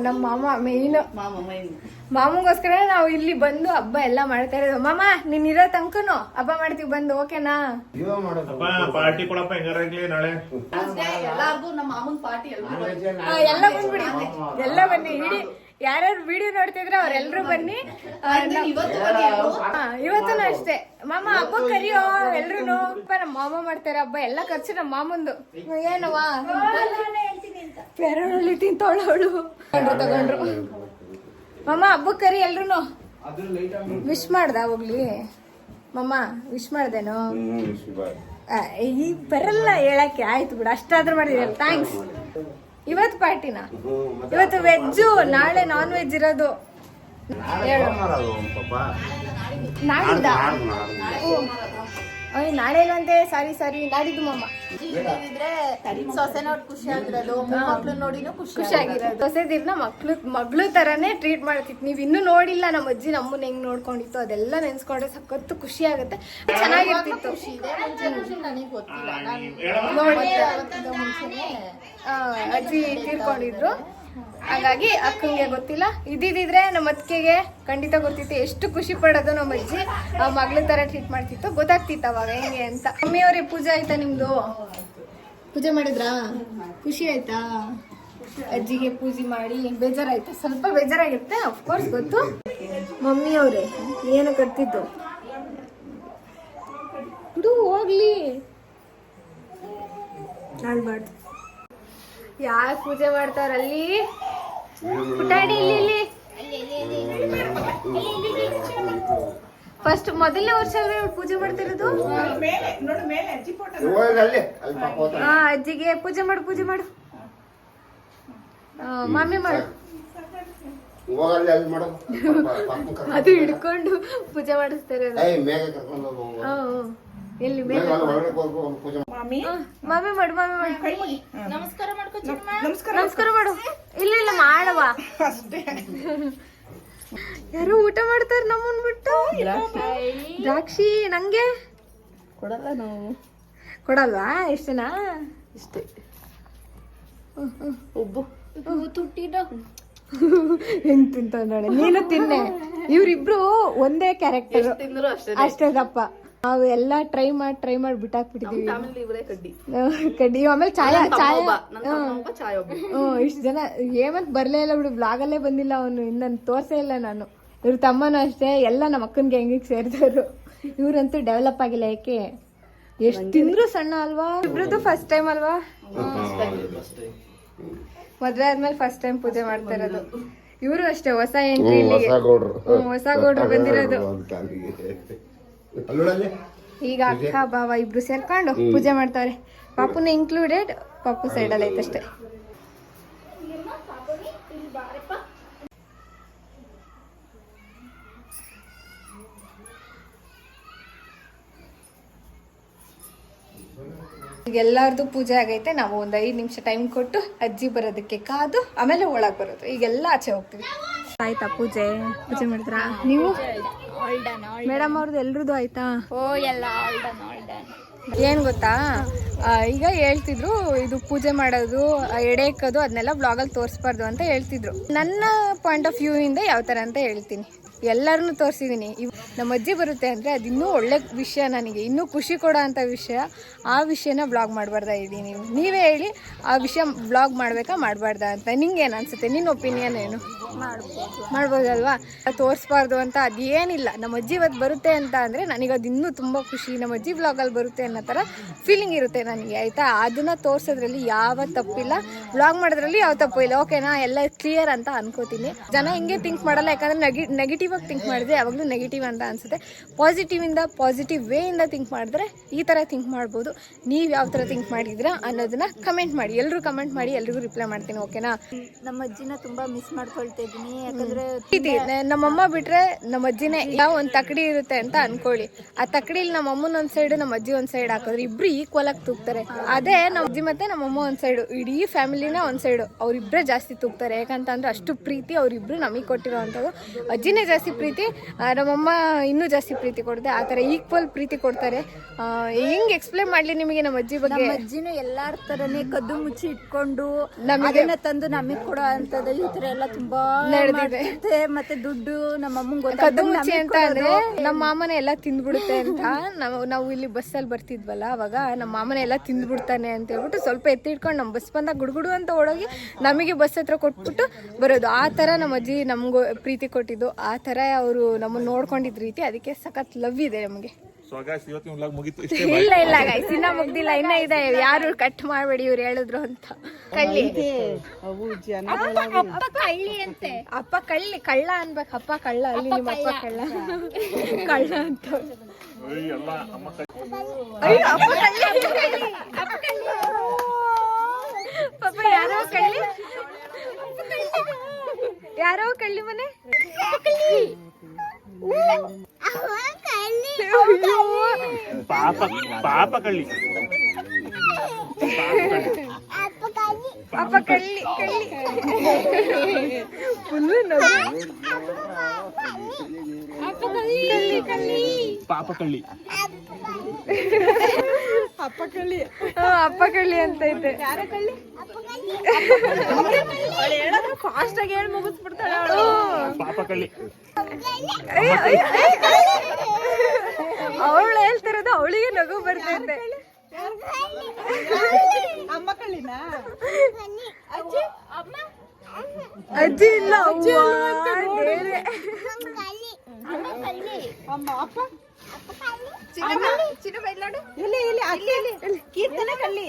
ನಮ್ಮ ಮಾಮ ಮೇನ್. ಮಾಮಗೋಸ್ಕರ ನಾವು ಇಲ್ಲಿ ಬಂದು ಹಬ್ಬ ಎಲ್ಲ ಮಾಡ್ತಾ ಇರೋದು. ಮಾಮ ನೀನ್ ಇರೋ ತನಕನು ಹಬ್ಬ ಮಾಡ್ತೀವಿ ಬಂದು, ಓಕೆನಾ? ಪಾರ್ಟಿ ಕೊಡಪ್ಪ ಹೆಂಗಾರಾಗ್ಲಿ ನಾಳೆ. ಎಲ್ಲಾರ್ಗು ನಮ್ಮ ಮಾಮನ್ ಪಾರ್ಟಿ ಎಲ್ಲ ಬಂದ್ಬಿಡಿ, ಎಲ್ಲ ಬನ್ನಿ. ಇಡೀ ಯಾರ್ಯಾರು ವಿಡಿಯೋ ನೋಡ್ತಿದ್ರೆ ಅವ್ರೆಲ್ರು ಬನ್ನಿ. ಇವತ್ತೂ ಅಷ್ಟೇ. ಮಾಮ ಹಬ್ಬ ಕರಿಯೋ ಎಲ್ರು. ನಮ್ಮ ಮಾಮ ಮಾಡ್ತಾರೆ ಹಬ್ಬ, ಎಲ್ಲ ಖರ್ಚು ನಮ್ಮ ಮಾಮಂದು. ಏನವಾ ಪೆರಳಲ್ಲಿ ತಿಂತವಳು ಅವಳು. ತಗೊಂಡ್ರು ಮಾಮ ಹಬ್ಬಕ್ಕೆ ಕರಿ ಎಲ್ರು. ವಿಶ್ ಮಾಡ್ದ ಹೋಗ್ಲಿ ಮಾಮ? ವಿಶ್ ಮಾಡ್ದೇನು? ಈ ಬರಲ್ಲ ಹೇಳಕ್ಕೆ. ಆಯ್ತು ಬಿಡು, ಅಷ್ಟಾದ್ರೂ ಮಾಡಿದ್ರಲ್ಲ, ಥ್ಯಾಂಕ್ಸ್. ಇವತ್ತು ಪಾರ್ಟಿನ? ಇವತ್ತು ವೆಜ್ಜು, ನಾಳೆ ನಾನ್ ವೆಜ್ ಇರೋದು. ನಾಡಿದ್ದ? ನಾಳೆ ಇಲ್ವಂತೆ. ಸಾರಿ ನಾಡಿದ್ದು ಮಾಮ. ಸೊಸೆ ನೋಡಿ ಖುಷಿ ಆಗಿರೋದು, ಮಕ್ಳು ನೋಡಿನೂ ಖುಷಿಯಾಗಿರೋದು. ಸೊಸೆದಿರ್ನ ಮಗಳು ತರಾನೇ ಟ್ರೀಟ್ ಮಾಡ್ತಿತ್ತು. ನೀವ್ ಇನ್ನೂ ನೋಡಿಲ್ಲ ನಮ್ಮ ಅಜ್ಜಿ ನಮ್ಮನ್ನ ಹೆಂಗ್ ನೋಡ್ಕೊಂಡಿತ್ತು, ಅದೆಲ್ಲ ನೆನ್ಸ್ಕೊಂಡ್ರೆ ಸಖತ್ತು ಖುಷಿ ಆಗುತ್ತೆ, ಚೆನ್ನಾಗಿರ್ತಿತ್ತು. ನನಗೆ ಗೊತ್ತಿಲ್ಲ, ಅಜ್ಜಿ ತೀರ್ಕೊಂಡಿದ್ರು, ಹಾಗಾಗಿ ಅಕ್ಕಂಗೆ ಗೊತ್ತಿಲ್ಲ. ಇದ್ದಿದ್ರೆ ನಮ್ಮ ಅತ್ತಿಗೆಗೆ ಖಂಡಿತ ಗೊತ್ತಿತ್ತು ಎಷ್ಟು ಖುಷಿ ಪಡೋದು. ನಮ್ಮ ಅಜ್ಜಿ ಮಗಳ ತರ ಟ್ರೀಟ್ ಮಾಡ್ತಿತ್ತು, ಗೊತ್ತಾಗ್ತಿತ್ತು ಅವಾಗ ಹೆಂಗೆ ಅಂತ. ಮಮ್ಮಿಯವ್ರಿಗೆ ಪೂಜೆ ಆಯ್ತಾ ನಿಮ್ದು? ಪೂಜೆ ಮಾಡಿದ್ರಾ? ಖುಷಿ ಆಯ್ತಾ? ಅಜ್ಜಿಗೆ ಪೂಜೆ ಮಾಡಿ ಬೇಜಾರಾಯ್ತಾ? ಸ್ವಲ್ಪ ಬೇಜಾರಾಗಿರುತ್ತೆ, ಅಫ್ಕೋರ್ಸ್ ಗೊತ್ತು. ಮಮ್ಮಿಯವ್ರೆ ಏನು ಕಟ್ತಿದ್ದು ಬಿಡು, ಹೋಗ್ಲಿ. ನಾಳ್ಬಾರ್ದು. ಯಾರು ಪೂಜೆ ಮಾಡ್ತಾರಲ್ಲಿ? ಪುಟಾಣಿ ಇಲ್ಲಿ. ಫಸ್ಟ್ ಮೊದಲನೇ ವರ್ಷ ಅಲ್ವೇ ಇವ್ಳು ಪೂಜೆ ಮಾಡ್ತಿರೋದು. ಹಾ ಅಜ್ಜಿಗೆ ಪೂಜೆ ಮಾಡು ಪೂಜೆ ಮಾಡು. ಮಾಮಿ ಮಾಡು. ಅದು ಹಿಡ್ಕೊಂಡು ಪೂಜೆ ಮಾಡಿಸ್ತಾರೆ. ಎಲ್ಲಿ ಮಾಮಿ ಮಾಮಿ ಮಾಡು ಮಾಮಿ ಮಾಡು. ನಮಸ್ಕಾರ ಮಾಡ್ಕೊ ನಮಸ್ಕಾರ ಮಾಡು. ಇಲ್ಲ ಇಲ್ಲ ಮಾಡವ. ಯಾರು ಊಟ ಮಾಡ್ತಾರೆ ನಮ್ಮನ್ ಬಿಟ್ಟು. ದ್ರಾಕ್ಷಿ ನಂಗೆ ಕೊಡಲ್ಲ ನಾವು. ಕೊಡಲ್ವಾ? ಎಷ್ಟನಾ? ಇಷ್ಟೇ. ಉಬ್ಬು ತುಟ್ಟಿನ ಹೆಂಗ್ ತಿಂತ ನೋಡಿ. ನೀನು ತಿನ್ನೆ. ಇವ್ರಿಬ್ರು ಒಂದೇ ಕ್ಯಾರೆಕ್ಟರ್ ತಿಂದ್ರು ಅಷ್ಟೇ. ಅಷ್ಟೇ ದಪ್ಪ. ನಾವು ಎಲ್ಲಾ ಟ್ರೈ ಮಾಡಿ ಬಿಟ್ಟಾಕ್ಬಿಟ್ಟಿದೀವಿ. ಫ್ಯಾಮಿಲಿ ಇವರೇ ಕಡ್ಡಿ ಕಡ್ಡಿ. ಆಮೇಲೆ ಚಾಯ ಇಷ್ಟು ಜನ ಹೇಮಂತ್ ಬರ್ಲೇ ಇಲ್ಲ ಬಿಡು. ಬ್ಲಾಗಲ್ಲೇ ಬಂದಿಲ್ಲ ಅವನು. ಇನ್ನನ್ ತೋರ್ಸೇ ಇಲ್ಲ ನಾನು. ಇವ್ರ ತಮ್ಮನೂ ಅಷ್ಟೇ. ಎಲ್ಲ ನಮ್ಮ ಅಕ್ಕನ್ಗೆ ಹೆಂಗಿಗೆ ಸೇರಿದವರು. ಇವ್ರಂತೂ ಡೆವಲಪ್ ಆಗಿಲ್ಲ. ಯಾಕೆ ಎಷ್ಟು ತಿಂದ್ರು ಸಣ್ಣ ಅಲ್ವಾ? ಇಬ್ರದ್ದು ಫಸ್ಟ್ ಟೈಮ್ ಅಲ್ವಾ? ಮದ್ವೆ ಆದ್ಮೇಲೆ ಫಸ್ಟ್ ಟೈಮ್ ಪೂಜೆ ಮಾಡ್ತಾ ಇರೋದು. ಇವರು ಅಷ್ಟೇ ಹೊಸ ಎಂಟ್ರಿ. ಹೊಸ ಗೌಡ್ರು ಬಂದಿರೋದು. ಈಗ ಅಕ್ಕ ಬಾವ ಇಬ್ರು ಸೇರ್ಕೊಂಡು ಪೂಜೆ ಮಾಡ್ತಾವ್ರೆ. ಪಾಪುನ ಇನ್ಕ್ಲೂಡೆಡ್. ಪಾಪು ಸೈಡ್ ಅಲ್ಲಿ ಐತಷ್ಟೇ. ಈಗ ಎಲ್ಲಾರ್ದು ಪೂಜೆ ಆಗೈತೆ. ನಾವು ಒಂದ್ 5 ನಿಮಿಷ ಟೈಮ್ ಕೊಟ್ಟು ಅಜ್ಜಿ ಬರೋದಕ್ಕೆ ಕಾದು ಆಮೇಲೆ ಒಳಗ್ ಬರೋದು. ಈಗೆಲ್ಲ ಆಚೆ ಹೋಗ್ತೀವಿ. ಆಯ್ತಾ ಪೂಜೆ? ಪೂಜೆ ಮಾಡಿದ್ರಾ ನೀವು? ಮೇಡಮ್ ಅವ್ರದ್ದು ಎಲ್ರದ್ದು ಆಯ್ತಾ? ಓ ಎಲ್ಲ ಆಲ್ಡನ್. ಏನ್ ಗೊತ್ತಾ, ಈಗ ಹೇಳ್ತಿದ್ರು ಇದು ಪೂಜೆ ಮಾಡೋದು, ಎಡೆ ಇಕ್ಕೋದು ಅದನ್ನೆಲ್ಲ ಬ್ಲಾಗಲ್ಲಿ ತೋರಿಸ್ಬಾರ್ದು ಅಂತ ಹೇಳ್ತಿದ್ರು. ನನ್ನ ಪಾಯಿಂಟ್ ಆಫ್ ವ್ಯೂ ಇಂದ ಯಾವ ತರ ಅಂತ ಹೇಳ್ತೀನಿ. ಎಲ್ಲರನ್ನು ತೋರಿಸಿದೀನಿ. ನಮ್ಮ ಅಜ್ಜಿ ಬರುತ್ತೆ ಅಂದ್ರೆ ಅದು ಇನ್ನೂ ಒಳ್ಳೆ ವಿಷಯ, ನನಗೆ ಇನ್ನೂ ಖುಷಿ ಕೊಡೋ ಅಂತ ವಿಷಯ. ಆ ವಿಷಯನ ಬ್ಲಾಗ್ ಮಾಡಬಾರ್ದಾ ಇದ್ದೀನಿ. ನೀವೇ ಹೇಳಿ, ಆ ವಿಷಯ ಬ್ಲಾಗ್ ಮಾಡ್ಬೇಕಾ ಮಾಡಬಾರ್ದಾ ಅಂತ ನಿಂಗೇನು ಅನ್ಸುತ್ತೆ? ನಿನ್ನ ಒಪಿನಿಯನ್ ಏನು? ಮಾಡ್ಬೋದಲ್ವಾ? ತೋರಿಸ್ಬಾರ್ದು ಅಂತ ಅದೇನಿಲ್ಲ. ನಮ್ಮ ಅಜ್ಜಿ ಇವತ್ತು ಬರುತ್ತೆ ಅಂತ ಅಂದರೆ ನನಗೆ ಅದು ಇನ್ನೂ ತುಂಬ ಖುಷಿ. ನಮ್ಮ ಅಜ್ಜಿ ಬ್ಲಾಗಲ್ಲಿ ಬರುತ್ತೆ ಅನ್ನೋ ಥರ ಫೀಲಿಂಗ್ ಇರುತ್ತೆ ನನಗೆ. ಆಯಿತಾ? ಅದನ್ನು ತೋರಿಸೋದ್ರಲ್ಲಿ ಯಾವ ತಪ್ಪಿಲ್ಲ, ಬ್ಲಾಗ್ ಮಾಡೋದ್ರಲ್ಲಿ ಯಾವ ತಪ್ಪು ಇಲ್ಲ. ಓಕೆನಾ? ಎಲ್ಲ ಕ್ಲಿಯರ್ ಅಂತ ಅನ್ಕೋತೀನಿ. ಜನ ಹಿಂಗೆ ಥಿಂಕ್ ಮಾಡಲ್ಲ. ಯಾಕಂದರೆ ನೆಗೆಟಿವ್ ಆಗಿ ಥಿಂಕ್ ಮಾಡಿದ್ರೆ ಯಾವಾಗಲೂ ನೆಗೆಟಿವ್ ಅಂತ ಅನ್ಸುತ್ತೆ. ಪಾಸಿಟಿವ್ ವೇಯಿಂದ ಥಿಂಕ್ ಮಾಡಿದ್ರೆ ಈ ಥರ ಥಿಂಕ್ ಮಾಡ್ಬೋದು. ನೀವು ಯಾವ ಥರ ಥಿಂಕ್ ಮಾಡಿದ್ದೀರಾ ಅನ್ನೋದನ್ನ ಕಮೆಂಟ್ ಮಾಡಿ. ಎಲ್ಲರೂ ಕಮೆಂಟ್ ಮಾಡಿ, ಎಲ್ರಿಗೂ ರಿಪ್ಲೈ ಮಾಡ್ತೀನಿ. ಓಕೆನಾ? ನಮ್ಮ ಅಜ್ಜಿನ ತುಂಬಾ ಮಿಸ್ ಮಾಡ್ಕೊಳ್ತಾ ಇದ್ದೀನಿ. ಯಾಕಂದ್ರೆ ನಮ್ಮಮ್ಮ ಬಿಟ್ರೆ ನಮ್ಮ ಅಜ್ಜಿನೇ. ಯಾವ ಒಂದು ತಕಡಿ ಇರುತ್ತೆ ಅಂತ ಅನ್ಕೊಳ್ಳಿ. ಆ ತಕಡಿಲಿ ನಮ್ಮ ಅಮ್ಮನ ಒಂದ್ ಸೈಡ್, ನಮ್ಮ ಅಜ್ಜಿ ಒಂದ್ ಸೈಡ್ ಹಾಕಿದ್ರೆ ಇಬ್ರು ಈಕ್ವಲ್ ಆಗಿ ತೂಗ್ತಾರೆ. ಅದೇ ನಮ್ಮ ಅಜ್ಜಿ ಮತ್ತೆ ನಮ್ಮಮ್ಮ ಒಂದ್ ಸೈಡು, ಇಡೀ ಫ್ಯಾಮಿಲಿನೇ ಒಂದ್ ಸೈಡು. ಅವ್ರಿಬ್ರೇ ಜಾಸ್ತಿ ತೂಗ್ತಾರೆ. ಯಾಕಂತಂದ್ರೆ ಅಷ್ಟು ಪ್ರೀತಿ ಅವರಿಬ್ರು ನಮಗೆ ಕೊಟ್ಟಿರೋ ಅಂಥದ್ದು. ಅಜ್ಜಿನೇ ಜಾಸ್ತಿ ಪ್ರೀತಿ, ನಮ್ಮಮ್ಮ ಇನ್ನೂ ಜಾಸ್ತಿ ಪ್ರೀತಿ ಕೊಡುತ್ತೆ. ಆ ಥರ ಈಕ್ವಲ್ ಪ್ರೀತಿ ಕೊಡ್ತಾರೆ. ಹೆಂಗ್ ಎಕ್ಸ್ಪ್ಲೇನ್ ಮಾಡ್ಲಿ ನಿಮಗೆ ನಮ್ಮ ಅಜ್ಜಿ ಬಗ್ಗೆ? ನಮ್ಮ ಅಜ್ಜಿನೂ ಎಲ್ಲಾರ ತರನೇ ಕದ್ದು ಮುಚ್ಚಿ ಇಟ್ಕೊಂಡು ಅದನ್ನ ತಂದು ನಮಗ್ ಕೊಡೋ ಅಂತದ್ದು ಈ ತರ ಎಲ್ಲ ತುಂಬಾ ನಡೆದಿದೆ. ಮತ್ತೆ ದುಡ್ಡು ನಮ್ಮ ಅಮ್ಮಂಗ್ ಕದ್ದು ಮುಚ್ಚಿ ಅಂತ ಅಂದ್ರೆ ನಮ್ಮ ಮಾಮನೆ ಎಲ್ಲ ತಿಂದ್ಬಿಡುತ್ತೆ ಅಂತ. ನಾವು ಇಲ್ಲಿ ಬಸ್ಸಲ್ಲಿ ಬರ್ತಿದ್ವಲ್ಲ, ಅವಾಗ ನಮ್ಮ ಮಾಮನೆ ಎಲ್ಲ ತಿಂದ್ಬಿಡ್ತಾನೆ ಅಂತ ಹೇಳ್ಬಿಟ್ಟು ಸ್ವಲ್ಪ ಎತ್ತಿಟ್ಕೊಂಡು ನಮ್ಮ ಬಸ್ ಬಂದಾಗ ಗುಡುಗುಡು ಅಂತ ಓಡೋಗಿ ನಮಗೆ ಬಸ್ ಹತ್ರ ಕೊಟ್ಬಿಟ್ಟು ಬರೋದು. ಆ ಥರ ನಮ್ಮ ಅಜ್ಜಿ ನಮಗೂ ಪ್ರೀತಿ ಕೊಟ್ಟಿದ್ದು. ಆ ಥರ ಅವರು ನಮ್ಮನ್ನು ನೋಡ್ಕೊಂಡಿದ್ದ ರೀತಿ, ಅದಕ್ಕೆ ಸಖತ್ ಲವ್ ಇದೆ ನಮಗೆ. ಇಲ್ಲ ಗೈಸ್, ಇನ್ನ ಮುಗ್ದಿಲ್ಲ, ಇನ್ನ ಇದೆ. ಯಾರು ಕಟ್ ಮಾಡ್ಬೇಡಿ, ಇವ್ರು ಹೇಳಿದ್ರು ಅಂತ. ಕಳ್ಳಿ ಅಪ್ಪ ಕಳ್ಳಿ ಅಂತೆ. ಅಪ್ಪ ಕಳ್ಳಿ, ಕಳ್ಳ ಅನ್ಬೇಕು. ಅಪ್ಪ ಕಳ್ಳ ಅಲ್ಲಿ, ನಿಮ್ಮ ಅಪ್ಪ ಕಳ್ಳ ಕಳ್ಳ ಅಂತ. ಪಾಪ ಯಾರೋ ಕಳ್ಳಿ, ಯಾರೋ ಕಳ್ಳಿ ಮನೆ. ಪಾಪ ಕಳ್ಳಿ, ಅಪ್ಪ ಕಳ್ಳಿ ಕಳ್ಳಿ ಫುಲ್ಲು ಪಾಪ ಕಳ್ಳಿ, ಅಪ್ಪ ಕಳ್ಳಿ, ಅಪ್ಪ ಕಳ್ಳಿ ಅಂತ ಐತೆ. ಫಾಸ್ಟ್ ಆಗಿ ಹೇಳಿ ಮುಗಿಸ್ಬಿಡ್ತಾಳೆ ಅವಳು. ಪಾಪ ಕಳ್ಳಿ. ಅವಳು ಹೇಳ್ತಿರೋದು ಅವಳಿಗೆ ನಗು ಬರ್ತೈತೆ. ಅಜ್ಜಿ ಇಲ್ಲ, ಬೇರೆ. ಕೀರ್ತನೆ ಕಳ್ಳಿ,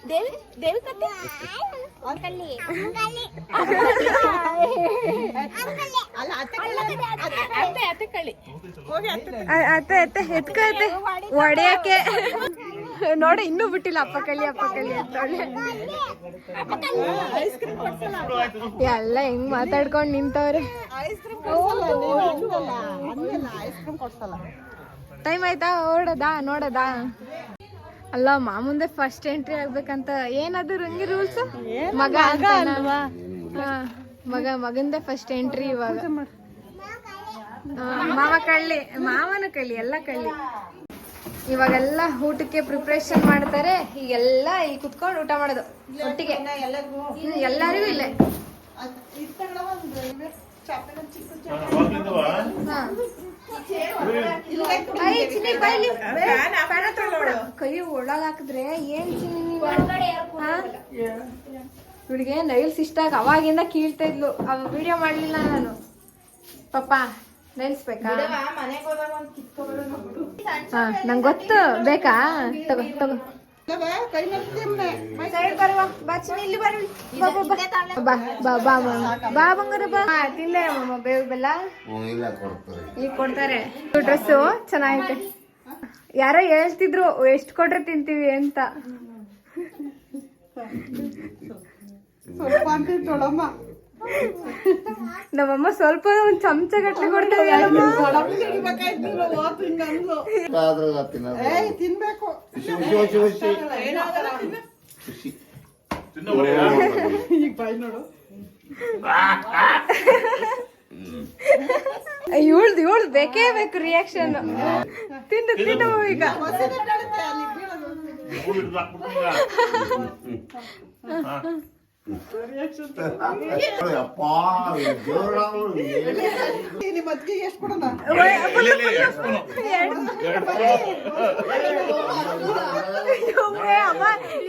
ದೇವಿ ಕತೆ ಅತ್ತೆ ಅತ್ತೆ ಎತ್ಕತ್ತೆ ಒಡೆಯಕ್ಕೆ ನೋಡಿ ಇನ್ನೂ ಬಿಟ್ಟಿಲ್ಲ ಅಪ್ಪ ಕಳ್ಳಿ ಅಂತ ಎಲ್ಲ ಹೆಂಗ್ ಮಾತಾಡ್ಕೊಂಡ್ ನಿಂತವ್ರೆ. ಟೈಮ್ ಆಯ್ತಾ ನೋಡದಾ ಅಲ್ಲ ಮಾಮುಂದೆ ಫಸ್ಟ್ ಎಂಟ್ರಿ ಆಗ್ಬೇಕಂತ ಏನದು ರಂಗಿ ರೂಲ್ಸ್ ಮಗ ಮಗಂದೆ ಫಸ್ಟ್ ಎಂಟ್ರಿ ಇವಾಗ ಮಾವನ ಕಳ್ಳಿ ಎಲ್ಲ ಕಳ್ಳಿ ಇವಾಗೆಲ್ಲ ಊಟಕ್ಕೆ ಪ್ರಿಪ್ರೇಷನ್ ಮಾಡ್ತಾರೆ. ಈಗೆಲ್ಲ ಇಲ್ಲಿ ಕುತ್ಕೊಂಡು ಊಟ ಮಾಡೋದು ಒಟ್ಟಿಗೆ ಎಲ್ಲರಿಗೂ ಇಲ್ಲೇ. ಕೈ ಒಳಗ್ ಹಾಕಿದ್ರೆ ಏನ್ ಇವಳಿಗೆ ನೈಲ್ಸ್ ಇಷ್ಟ ಆಗ ಅವಾಗಿಂದ ಕೀಳ್ತಾ ಇದ್ಲು. ಅವ ವಿಡಿಯೋ ಮಾಡ್ಲಿಲ್ಲ ನಾನು. ಪಾಪ ನೈಲ್ಸ್ ಬೇಕಾ? ನಂಗೆ ಗೊತ್ತು ಬೇಕಾ? ತಗೋ ಬಾ ಬಂಗಾರ ಬಾ. ತಿಂದೆ ಮಮ್ಮ ಬೇವು ಬೆಲ್ಲ ಈಗ ಕೊಡ್ತಾರೆ. ಡ್ರೆಸ್ಸು ಚೆನ್ನಾಗೈತೆ. ಯಾರೋ ಹೇಳ್ತಿದ್ರು ಎಷ್ಟು ಕೊಟ್ರೆ ತಿಂತೀವಿ ಅಂತ. ನಮ್ಮಮ್ಮ ಸ್ವಲ್ಪ ಒಂದ್ ಚಮಚ ಗಟ್ಲೆ ಕೊಡ್ತಾರೆ. ಇವಳ್ದು ಬೇಕೇ ಬೇಕು ರಿಯಾಕ್ಷನ್. ತಿನ್ನು ಈಗ.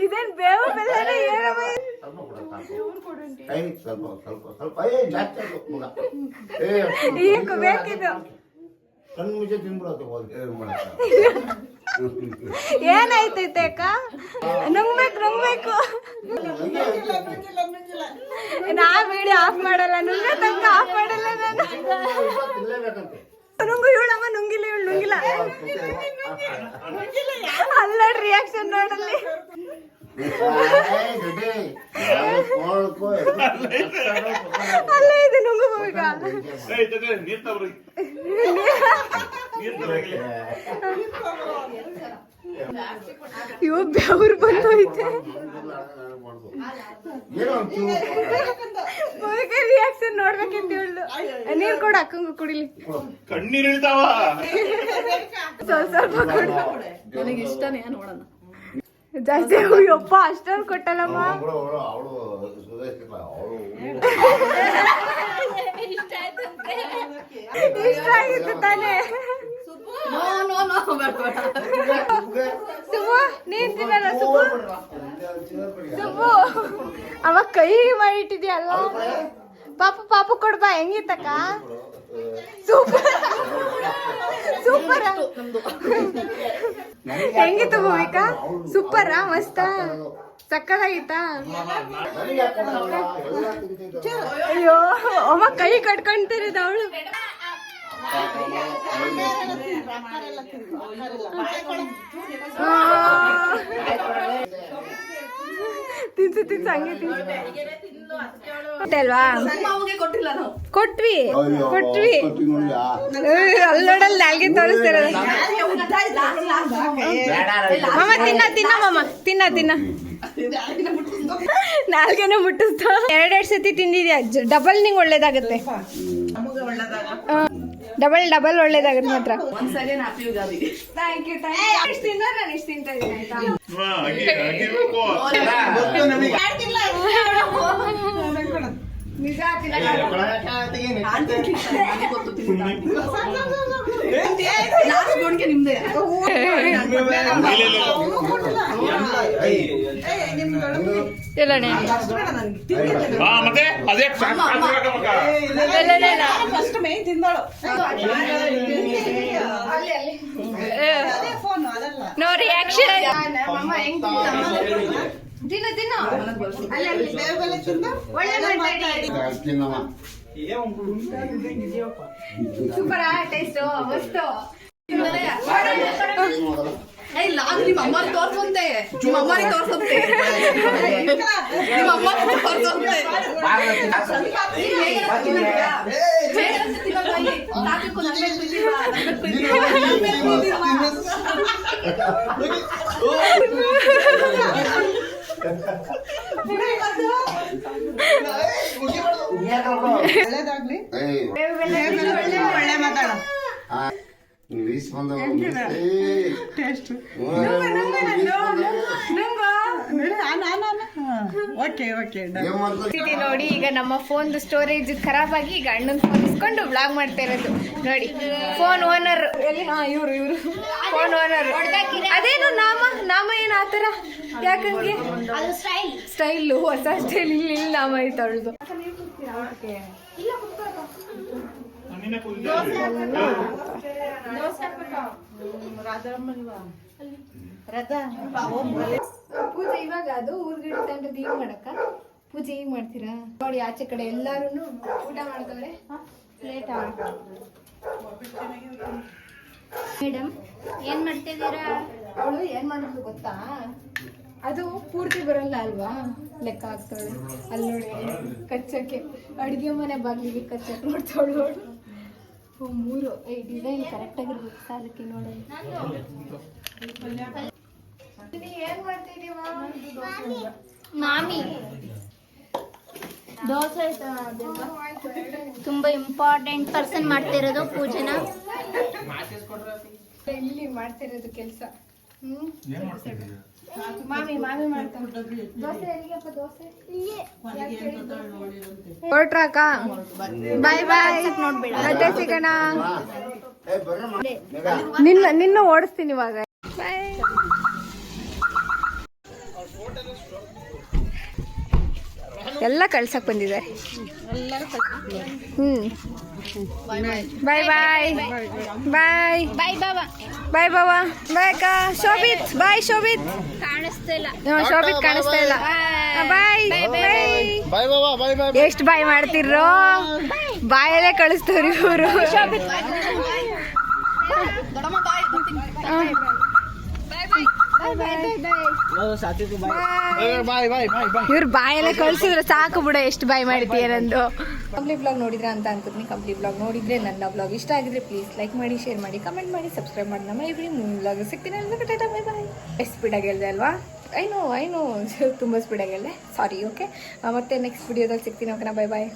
ಇದೇನ್ ಬೇವು ಬೆಲ್ಲ ಬೇಕಿದ್ದು ಏನಾಯ್ತೈತೆ ಅಕ್ಕ? ನುಂಗ್ಬೇಕು ನಾ ವಿಡಿಯೋ ಆಫ್ ಮಾಡಲ್ಲ. ನುಂಗ ತನಕ ಆಫ್ ಮಾಡಲ್ಲ ನಾನು. ನುಂಗು ಇವಳಮ್ಮ ನುಂಗಿಲ್ಲ ಅಲ್ಲ ರಿಯಾಕ್ಷನ್ ನೋಡಲ್ಲಿ. ಅಲ್ಲ ಇದು ನುಂಗು ಈಗ. ಇವ ಬೆವ್ರು ಬಂದೋಯ್ತೆ. ರಿಯಾಕ್ಷನ್ ನೋಡ್ಬೇಕಂತ ಹೇಳು. ನೀರ್ ಕೊಡು ಅಕ್ಕಂಗು ಕುಡಿಲಿ. ಕಣ್ಣೀರ್ ಇಳ್ತಾವ. ಸ್ವಲ್ಪ ಕೊಡು. ನನಗೆ ಇಷ್ಟನೇ ನೋಡೋಣ. ಜಾಸ್ತಿ ಯಪ್ಪ ಅಷ್ಟೊಂದು ಕೊಟ್ಟಲ್ಲಮ್ಮ. ಇಷ್ಟ ಆಗಿತ್ತು ತಾನೇ. ಸುಬ್ಬು ನೀನ್ ತಿನ್ನಲ್ಲ. ಸುಬ್ಬು ಅವ ಕೈ ಮಾಡಿಟ್ಟಿದ್ಯಲ್ಲ. ಪಾಪು ಕೊಡ್ಬಾ. ಹೆಂಗಿತ್ತಕ್ಕ? ಸೂಪರ್ ಹೆಂಗಿತ್ತು ಭೂಮಿಕಾ? ಸೂಪರಾ? ಮಸ್ತ ಸಕ್ಕದಾಗಿತ್ತಾ? ಅಯ್ಯೋ ಅಮ್ಮ ಕೈ ಕಟ್ಕೊಂತಿರೋದು ಅವಳು. ತಿನ್ಸು ಹಂಗೆ ಅಲ್ವಾ? ಕೊಟ್ವಿ ಅಲ್ಲೋಡಲ್ಲಿ ನಾಲ್ಗೆ ತೋರಿಸ್ತಾರ. ಮಾಮ ತಿನ್ನ ಮಾಮ ತಿನ್ನ ನಾಲ್ಗೆನ ಮುಟ್ಟಿಸ್ತಾ. 2 ಸತಿ ತಿಂದಿದ್ಯಾ. ಡಬಲ್ ನಿಂಗೆ ಒಳ್ಳೇದಾಗತ್ತೆ. ಡಬಲ್ ಒಳ್ಳೇದಾಗತ್ತೆ ಮಾತ್ರ. Thank you. ಇಷ್ಟು ತಿಂದ ನಾನು ಇಷ್ಟು ತಿಂತಾ ಇದ್ದೀನಿ ಆಯ್ತಾ? ನಿಜ ನಿಮ್ದೆ ಎಲ್ಲಣ್ಣ ಹಾ ಮತ್ತೆ ಅದೇ ಫಸ್ಟ್ ಮೇ ತಿಂದಳು ನೋ ರಿಯಾಕ್ಷನ್ ಸೂಪರ್ ಟೇಸ್ಟ್ ಮಸ್ತು ನಿಮ್ಮ ಅಮ್ಮ ತೋರ್ಸಂತೆ ನಿಮ್ಮ ಅಮ್ಮನಿಗೆ ತೋರ್ಸಂತೆ ನಿಮ್ಮ ಅಮ್ಮ ತೋರ್ಸಂತೆ ಒಳ್ಳೇದಾಗ್ಲಿ ಒಳ್ಳೆ ಮಾತಾಡ ಇಂಗ್ಲಿಷ್ ಬಂದ ಟೇಸ್ಟ್ ಓಕೆ ಓಕೆ ನೋಡಿ ಈಗ ನಮ್ಮ ಫೋನ್ ಸ್ಟೋರೇಜ್ ಖರಾಬ್ ಆಗಿ ಈಗ ಅಣ್ಣನ ಫೋನ್ ಇಸ್ಕೊಂಡು ಬ್ಲಾಗ್ ಮಾಡ್ತಾ ಇರೋದು ನೋಡಿ. ಫೋನ್ ಓನರ್ ಎಲ್ಲಿ? ಹಾ ಇವರು ಫೋನ್ ಓನರ್. ಅದೇನು ನಾಮ ಏನು ಆತರ ಯಾಕಂಗೆ ಸ್ಟೈಲು ಹೊಸ ಸ್ಟೈಲ್ ಇಲ್ಲಿ ನಾಮ ಇತ್ತವಳ್ದು. ಪೂಜೆ ಇವಾಗ ಅದು ಊರ್ಗಡೆ ತಂಡದ ಈಗ ಮಾಡಕ್ಕ ಪೂಜೆ ಈಗ ಮಾಡ್ತೀರಾ ನೋಡಿ. ಆಚೆ ಕಡೆ ಎಲ್ಲಾರು ಊಟ ಮಾಡ್ತವ್ರೆ. ಲೇಟ್ ಮೇಡಮ್ ಏನ್ ಮಾಡ್ತಿದ್ದೀರಾ? ಅವಳು ಏನ್ ಮಾಡಿದ್ಲು ಗೊತ್ತಾ? ಅದು ಪೂರ್ತಿ ಬರಲ್ಲ ಅಲ್ವಾ, ಲೆಕ್ಕ ಹಾಕ್ತಾಳೆ. ಅಲ್ಲಿ ನೋಡಿ ಕಚ್ಚಕ್ಕೆ ಅಡುಗೆ ಮನೆ ಬಾಗಿಲಿಗೆ ಕಚ್ಚಕ್ಕೆ ನೋಡ್ತಾಳು ನೋಡು. 3 ಡಿಸೈನ್ ಕರೆಕ್ಟ್ ಆಗಿರ್ಬೇಕು ಸಾಲಕ್ಕೆ ನೋಡಿ. ಏನ್ ಮಾಡ್ತಿದೀವ ಮಾಮಿ ದೋಸೆ ತುಂಬಾ ಇಂಪಾರ್ಟೆಂಟ್ ಪರ್ಸನ್ ಮಾಡ್ತಿರೋದು ಪೂಜೆನ. ಇಲ್ಲಿ ಮಾಡ್ತಿರೋದು ಕೆಲಸ. ಮಾಮಿ ಮಾಡ್ತಾರೆ ದೋಸೆ. ಎಲ್ಲಿಗಪ್ಪ ದೋಸೆ? ಹೊರಟ್ರಾಕ. ಬಾಯ್ ಬಾಯ್, ಮತ್ತೆ ಸಿಗೋಣ. ನಿನ್ನ ಓಡಿಸ್ತೀನಿ ಇವಾಗ. ಬಾಯ್. ಎಲ್ಲ ಕಳ್ಸಕ್ ಬಂದಿದ್ದಾರೆ. ಬಾಯ್ ಬಾಯ್ ಬಾಯ್ ಬಾಯ್ ಬಾಬಾ. ಬಾಯ್ ಬಾಬಾ. ಬಾಯ್ ಅಕ್ಕ. ಶೋಭಿತ್ ಬಾಯ್. ಶೋಭಿತ್ ಕಾಣಿಸ್ತಾ ಇಲ್ಲ. ಶೋಭಿತ್ ಕಾಣಿಸ್ತಾ ಇಲ್ಲ. ಬಾಯ್ ಬಾಯ್. ಎಷ್ಟು ಬಾಯ್ ಮಾಡ್ತಿರೋ? ಬಾಯಲ್ಲೇ ಕಳಿಸ್ತಾವ್ರಿ ಇವರು. ಶೋಭಿತ್ ಇವ್ರು ಬಾಯೆಲ್ಲ ಕಳ್ಸಿದ್ರೆ ಸಾಕು ಬಿಡ. ಎಷ್ಟು ಬಾಯ್ ಮಾಡ್ತೀಯ ನಂದು. ಕಂಪ್ಲೀಟ್ ಬ್ಲಾಗ್ ನೋಡಿದ್ರೆ ಅಂತ ಅನ್ಕೋತೀನಿ. ಕಂಪ್ಲೀಟ್ ಬ್ಲಾಗ್ ನೋಡಿದ್ರೆ ನನ್ನ ಬ್ಲಾಗ್ ಇಷ್ಟ ಆಗಿದ್ರೆ ಪ್ಲೀಸ್ ಲೈಕ್ ಮಾಡಿ, ಶೇರ್ ಮಾಡಿ, ಕಮೆಂಟ್ ಮಾಡಿ, ಸಬ್ಸ್ಕ್ರೈಬ್ ಮಾಡಿ. ನಮ್ಮ ಇವ್ರಿ ಬ್ಲಾಗ್ ಸಿಗ್ತೀನಿ. ಟಾಟಾ ಬೈ ಬಾಯ್. ಎಷ್ಟು ಸ್ಪೀಡಾಗಿ ಹೇಳಿದೆ ಅಲ್ವಾ? ಐ ನೋ ತುಂಬ ಸ್ಪೀಡಾಗಿ ಹೇಳಿದೆ, ಸಾರಿ. ಓಕೆ, ಮತ್ತೆ ನೆಕ್ಸ್ಟ್ ವಿಡಿಯೋದಲ್ಲಿ ಸಿಗ್ತೀನಿ. ಓಕೆನಾ? ಬೈ ಬಾಯ್.